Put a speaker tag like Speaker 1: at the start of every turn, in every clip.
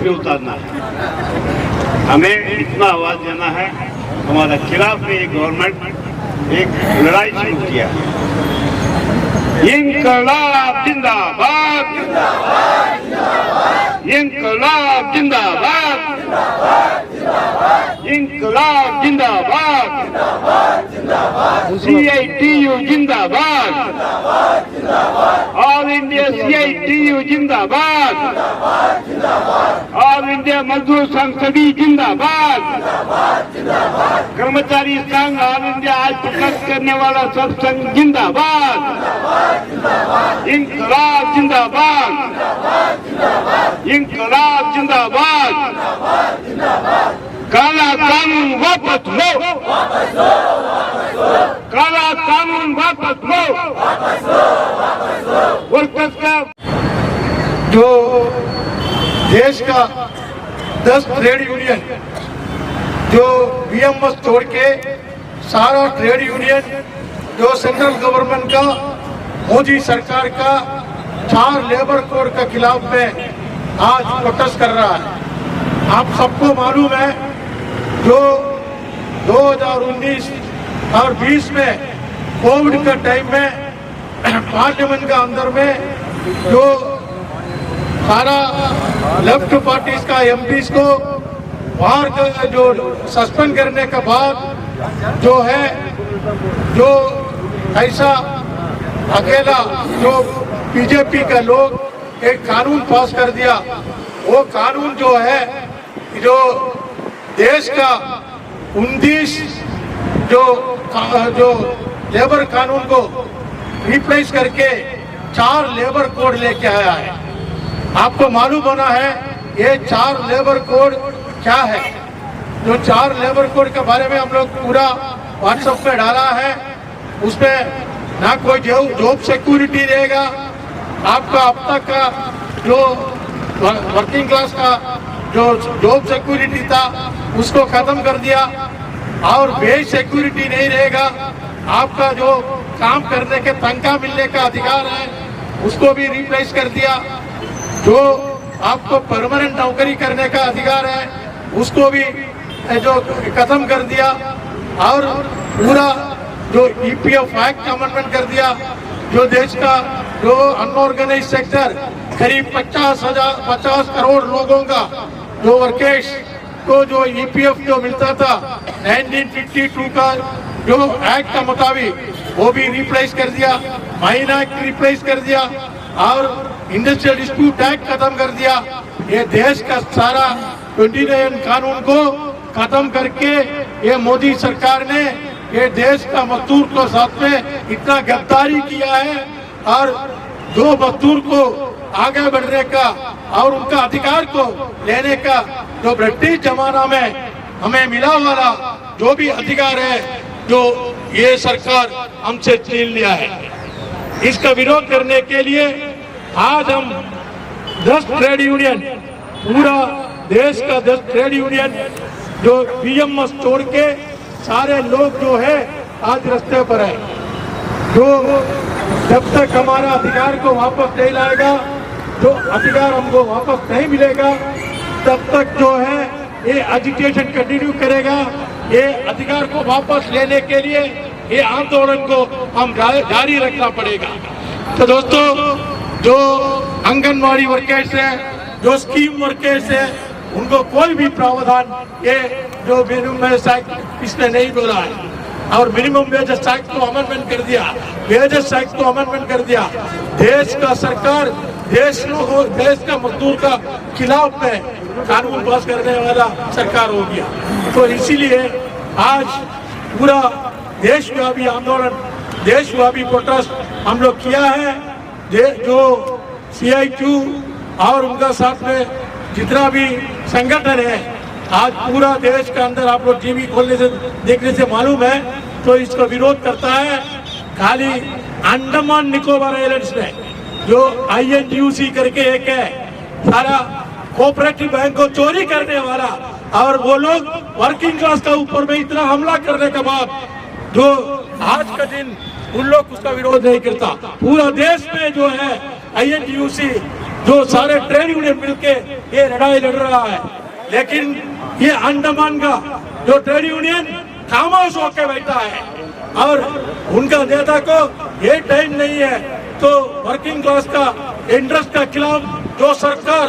Speaker 1: उतारना है, हमें इतना आवाज देना है। हमारे खिलाफ में एक गवर्नमेंट एक लड़ाई शुरू किया। इंकलाब जिंदाबाद, इंकलाब जिंदाबाद, इंकलाब जिंदाबाद, CITU जिंदाबाद, ऑल इंडिया CITU जिंदाबाद, ऑल इंडिया मजदूर संघ सभी जिंदाबाद, कर्मचारी संघ ऑल इंडिया आज प्रोटेस्ट करने वाला सब संघ जिंदाबाद, इंकलाब जिंदाबाद, इंकलाब जिंदाबाद, काला कानून वापस लो, काला कानून वापस लो, वर्कर्स का
Speaker 2: जो देश का 10 ट्रेड यूनियन जो BMS छोड़ के सारा ट्रेड यूनियन जो सेंट्रल गवर्नमेंट का मोदी सरकार का 4 लेबर कोड के खिलाफ में आज प्रोटेस्ट कर रहा है। आप सबको मालूम है जो 2019 और 20 में कोविड का टाइम में पार्लियामेंट का अंदर में जो सारा लेफ्ट पार्टीज का MPs को बाहर जो सस्पेंड करने के बाद जो है जो ऐसा अकेला जो बीजेपी का लोग एक कानून पास कर दिया। वो कानून जो है जो देश का 29 जो लेबर कानून को रिप्लेस करके 4 लेबर कोड लेके आया है। आपको मालूम होना है ये 4 लेबर कोड क्या है। जो 4 लेबर कोड के बारे में हम लोग पूरा WhatsApp पे डाला है। उसमें ना कोई जॉब सिक्योरिटी रहेगा, आपका अब तक का जो वर्किंग क्लास का जो जॉब सिक्योरिटी था उसको खत्म कर दिया, और वेज सिक्योरिटी नहीं रहेगा। आपका जो काम करने के तनख्वाह मिलने का अधिकार है उसको भी रिप्लेस कर दिया। जो आपको परमानेंट नौकरी करने का अधिकार है उसको भी जो खत्म कर दिया, और पूरा जो EPF एक्ट अमेंडमेंट कर दिया। जो देश का जो अनऑर्गेनाइज सेक्टर करीब 50 करोड़ लोगों का जो वर्कर्स को जो EPF जो मिलता था 1952 का जो एक्ट का मुताबिक वो भी रिप्लेस कर दिया, माइन एक्ट रिप्लेस कर दिया, और इंडस्ट्रियल डिस्प्यूट एक्ट खत्म कर दिया। ये देश का सारा 29 कानून को खत्म करके ये मोदी सरकार ने ये देश का मजदूर को साथ में इतना गद्दारी किया है, और जो मजदूर को आगे बढ़ने का और उनका अधिकार को लेने का जो ब्रिटिश जमाना में हमें मिला वाला जो भी अधिकार है जो ये सरकार हमसे छीन लिया है। इसका विरोध करने के लिए आज हम 10 ट्रेड यूनियन, पूरा देश का 10 ट्रेड यूनियन जो BMS छोड़ के सारे लोग जो है आज रास्ते पर है। जो जब तक हमारा अधिकार को वापस नहीं लाएगा, जो अधिकार हमको वापस नहीं मिलेगा, तब तक जो है ये एजिटेशन कंटिन्यू करेगा। ये अधिकार को वापस लेने के लिए ये आंदोलन को हम जारी रखना पड़ेगा। तो दोस्तों, जो आंगनवाड़ी वर्कर्स है, जो स्कीम वर्कर्स है, उनको कोई भी प्रावधान ये जो मिनिमम वेज एक्ट इसने नहीं बोला है, और मिनिमम वेजेस एक्ट को अमेंडमेंट कर दिया, वेजेस एक्ट को अमेंडमेंट कर दिया। देश का सरकार देश का मजदूर का खिलाफ में कानून पास करने वाला सरकार हो गया। तो इसीलिए आज पूरा देशव्यापी आंदोलन, देशव्यापी प्रोटेस्ट हम लोग किया है। जो CITU और उनका साथ में जितना भी संगठन है, आज पूरा देश के अंदर आप लोग टीवी खोलने से देखने से मालूम है, तो इसका विरोध करता है। खाली अंडमान निकोबार आइलैंड्स में जो INTUC करके एक है, सारा कोऑपरेटिव बैंक को चोरी करने वाला, और वो लोग वर्किंग क्लास के ऊपर में इतना हमला करने के बाद जो आज का दिन उन लोग उसका विरोध नहीं करता। पूरा देश में जो है INTUC जो सारे ट्रेड यूनियन मिलके ये लड़ाई लड़ रहा है, लेकिन ये अंडमान का जो ट्रेड यूनियन खामोश होकर बैठा है और उनका नेता को ये टाइम नहीं है तो वर्किंग क्लास का इंटरेस्ट का खिलाफ जो सरकार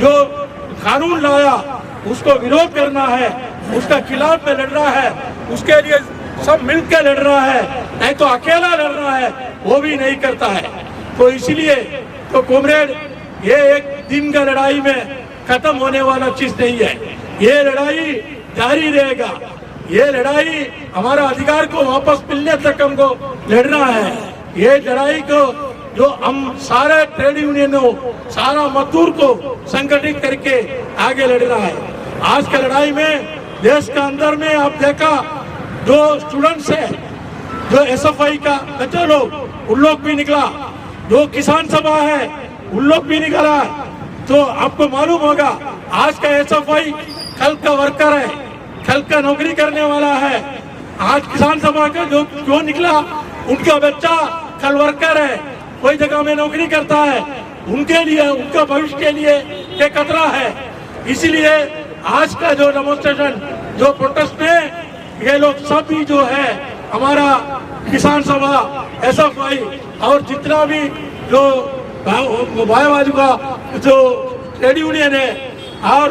Speaker 2: जो कानून लाया उसको विरोध करना है, उसका खिलाफ में लड़ रहा है, उसके लिए सब मिलकर लड़ रहा है, नहीं तो अकेला लड़ रहा है वो भी नहीं करता है। तो इसलिए तो कॉमरेड ये एक दिन का लड़ाई में खत्म होने वाला चीज नहीं है, ये लड़ाई जारी रहेगा। ये लड़ाई हमारा अधिकार को वापस मिलने तक हमको लड़ना है। ये लड़ाई को जो हम सारे ट्रेड यूनियनों सारा मजदूर को संगठित करके आगे लड़ रहा है। आज का लड़ाई में देश के अंदर में आप देखा जो स्टूडेंट्स है, जो SFI का बच्चे लोग उन लोग भी निकला, जो किसान सभा है उन लोग भी निकला। तो आपको मालूम होगा आज का SFI कल का वर्कर है, कल का नौकरी करने वाला है। आज किसान सभा का जो निकला उनका बच्चा कल वर्कर है, कोई जगह में नौकरी करता है, उनके लिए उनका भविष्य के लिए ये खतरा है। इसीलिए आज का जो डेमोन्स्ट्रेशन जो प्रोटेस्ट में ये लोग सब भी जो है हमारा किसान सभा SFI और जितना भी जो भाईवादी का जो ट्रेड यूनियन है और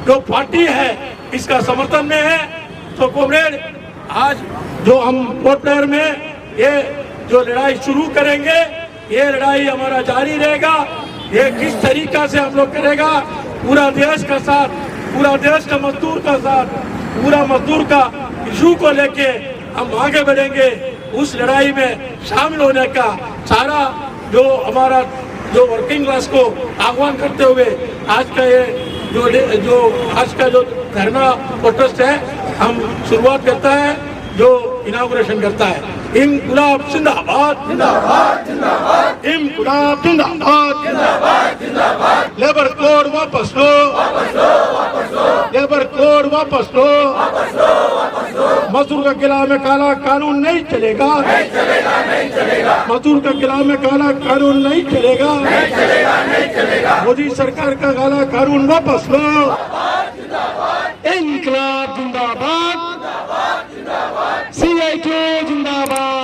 Speaker 2: जो पार्टी है इसका समर्थन में है। तो कॉमरेड आज जो हम पोर्ट ब्लेयर में ये जो लड़ाई शुरू करेंगे, ये लड़ाई हमारा जारी रहेगा। ये किस तरीका से हम लोग करेगा, पूरा देश का साथ, पूरा देश का मजदूर का साथ, पूरा मजदूर का इशू को लेके हम आगे बढ़ेंगे। उस लड़ाई में शामिल होने का सारा जो हमारा जो वर्किंग क्लास को आह्वान करते हुए आज का ये जो आज का जो धरना प्रोटेस्ट है हम शुरुआत करता है, जो इनागुरेशन करता है। इंकुलाब जिंदाबाद, जिंदाबाद, जिंदाबाद। इंकुलाब जिंदाबाद, जिंदाबाद, जिंदाबाद। लेबर कोड वापस लो, वापस लो, वापस लो। लेबर कोड वापस लो, वापस लो, वापस लो। मजदूर का किला में काला कानून नहीं चलेगा, नहीं चलेगा, नहीं चलेगा। मजदूर का किला में काला कानून नहीं चलेगा, नहीं चलेगा, नहीं चलेगा। मोदी सरकार का काला कानून वापस लो। इंकुलाब जिंदाबाद, जिंदाबाद, जिंदाबाद। CITU जिंदाबाद।